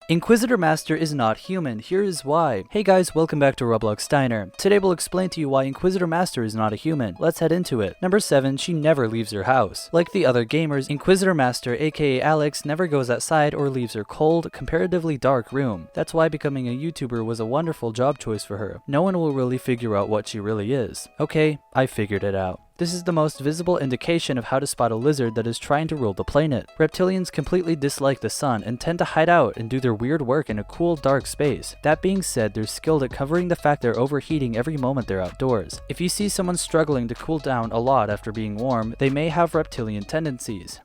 InquisitorMaster is not human. Here is why. Hey guys, welcome back to Roblox Diner. Today we'll explain to you why InquisitorMaster is not a human. Let's head into it. Number 7, she never leaves her house. Like the other gamers, InquisitorMaster aka Alex never goes outside or leaves her cold, comparatively dark room. That's why becoming a YouTuber was a wonderful job choice for her. No one will really figure out what she really is. Okay, I figured it out. This is the most visible indication of how to spot a lizard that is trying to rule the planet. Reptilians completely dislike the sun and tend to hide out and do their weird work in a cool, dark space. That being said, they're skilled at covering the fact they're overheating every moment they're outdoors. If you see someone struggling to cool down a lot after being warm, they may have reptilian tendencies.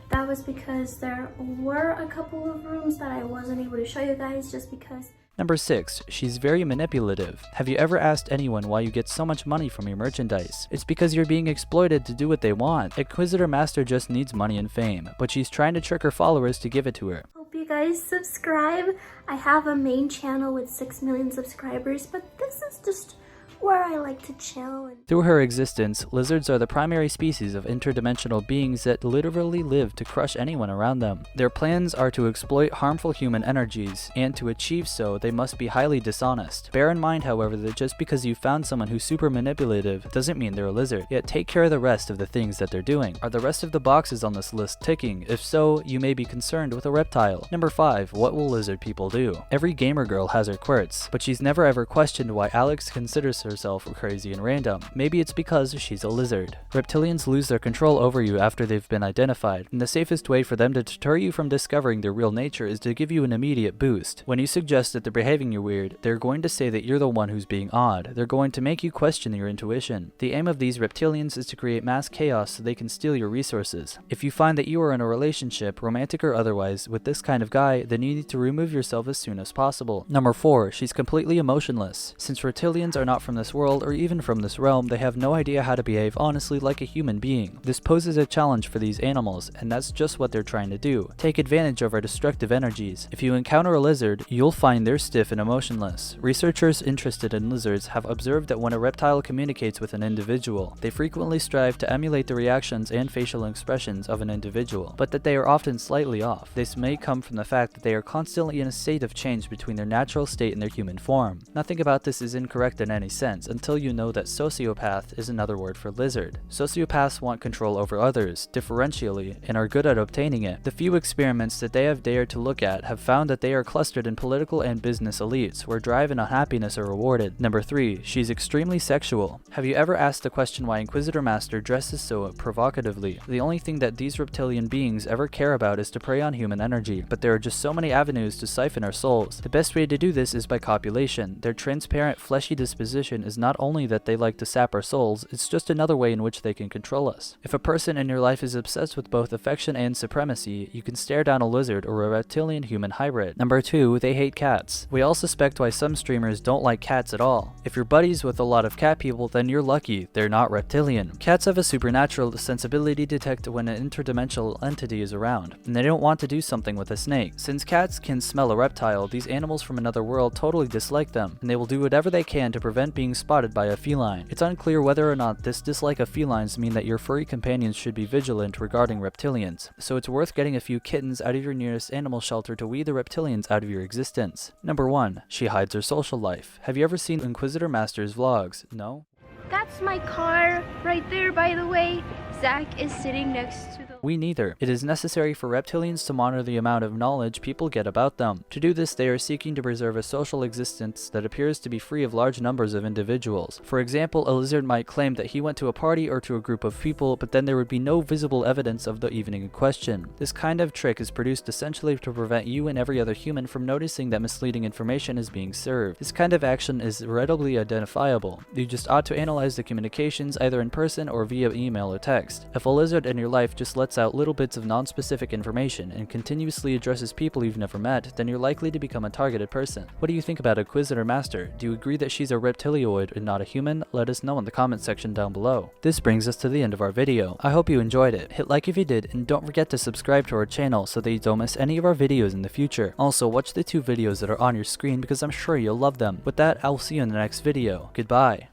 That was because there were a couple of rooms that I wasn't able to show you guys just because. Number 6, she's very manipulative. Have you ever asked anyone why you get so much money from your merchandise? It's because you're being exploited to do what they want. InquisitorMaster just needs money and fame, but she's trying to trick her followers to give it to her. Hope you guys subscribe. I have a main channel with 6 million subscribers, but this is just where I like to chill. Through her existence, lizards are the primary species of interdimensional beings that literally live to crush anyone around them. Their plans are to exploit harmful human energies, and to achieve so, they must be highly dishonest. Bear in mind, however, that just because you found someone who's super manipulative doesn't mean they're a lizard. Yet take care of the rest of the things that they're doing. Are the rest of the boxes on this list ticking? If so, you may be concerned with a reptile. Number 5, what will lizard people do? Every gamer girl has her quirks, but she's never ever questioned why Alex considers herself crazy and random. Maybe it's because she's a lizard. Reptilians lose their control over you after they've been identified, and the safest way for them to deter you from discovering their real nature is to give you an immediate boost. When you suggest that they're behaving you weird, they're going to say that you're the one who's being odd. They're going to make you question your intuition. The aim of these reptilians is to create mass chaos so they can steal your resources. If you find that you are in a relationship, romantic or otherwise, with this kind of guy, then you need to remove yourself as soon as possible. Number 4, she's completely emotionless. Since reptilians are not from this world or even from this realm, they have no idea how to behave honestly like a human being. This poses a challenge for these animals, and that's just what they're trying to do. Take advantage of our destructive energies. If you encounter a lizard, you'll find they're stiff and emotionless. Researchers interested in lizards have observed that when a reptile communicates with an individual, they frequently strive to emulate the reactions and facial expressions of an individual, but that they are often slightly off. This may come from the fact that they are constantly in a state of change between their natural state and their human form. Nothing about this is incorrect in any sense until you know that sociopath is another word for lizard. Sociopaths want control over others, differentially, and are good at obtaining it. The few experiments that they have dared to look at have found that they are clustered in political and business elites, where drive and unhappiness are rewarded. Number 3, she's extremely sexual. Have you ever asked the question why InquisitorMaster dresses so provocatively? The only thing that these reptilian beings ever care about is to prey on human energy, but there are just so many avenues to siphon our souls. The best way to do this is by copulation. Their transparent, fleshy disposition is not only that they like to sap our souls, it's just another way in which they can control us. If a person in your life is obsessed with both affection and supremacy, you can stare down a lizard or a reptilian human hybrid. Number 2, they hate cats. We all suspect why some streamers don't like cats at all. If you're buddies with a lot of cat people, then you're lucky, they're not reptilian. Cats have a supernatural sensibility to detect when an interdimensional entity is around, and they don't want to do something with a snake. Since cats can smell a reptile, these animals from another world totally dislike them, and they will do whatever they can to prevent being spotted by a feline. It's unclear whether or not this dislike of felines mean that your furry companions should be vigilant regarding reptilians, so it's worth getting a few kittens out of your nearest animal shelter to weed the reptilians out of your existence. Number 1, she hides her social life. Have you ever seen InquisitorMaster's vlogs? No? That's my car right there, by the way. Zach is sitting next to the... We neither. It is necessary for reptilians to monitor the amount of knowledge people get about them. To do this, they are seeking to preserve a social existence that appears to be free of large numbers of individuals. For example, a lizard might claim that he went to a party or to a group of people, but then there would be no visible evidence of the evening in question. This kind of trick is produced essentially to prevent you and every other human from noticing that misleading information is being served. This kind of action is readily identifiable. You just ought to analyze the communications either in person or via email or text. If a lizard in your life just lets out little bits of non-specific information and continuously addresses people you've never met, then you're likely to become a targeted person. What do you think about InquisitorMaster? Do you agree that she's a reptilioid and not a human? Let us know in the comment section down below. This brings us to the end of our video. I hope you enjoyed it. Hit like if you did, and don't forget to subscribe to our channel so that you don't miss any of our videos in the future. Also, watch the 2 videos that are on your screen because I'm sure you'll love them. With that, I will see you in the next video. Goodbye.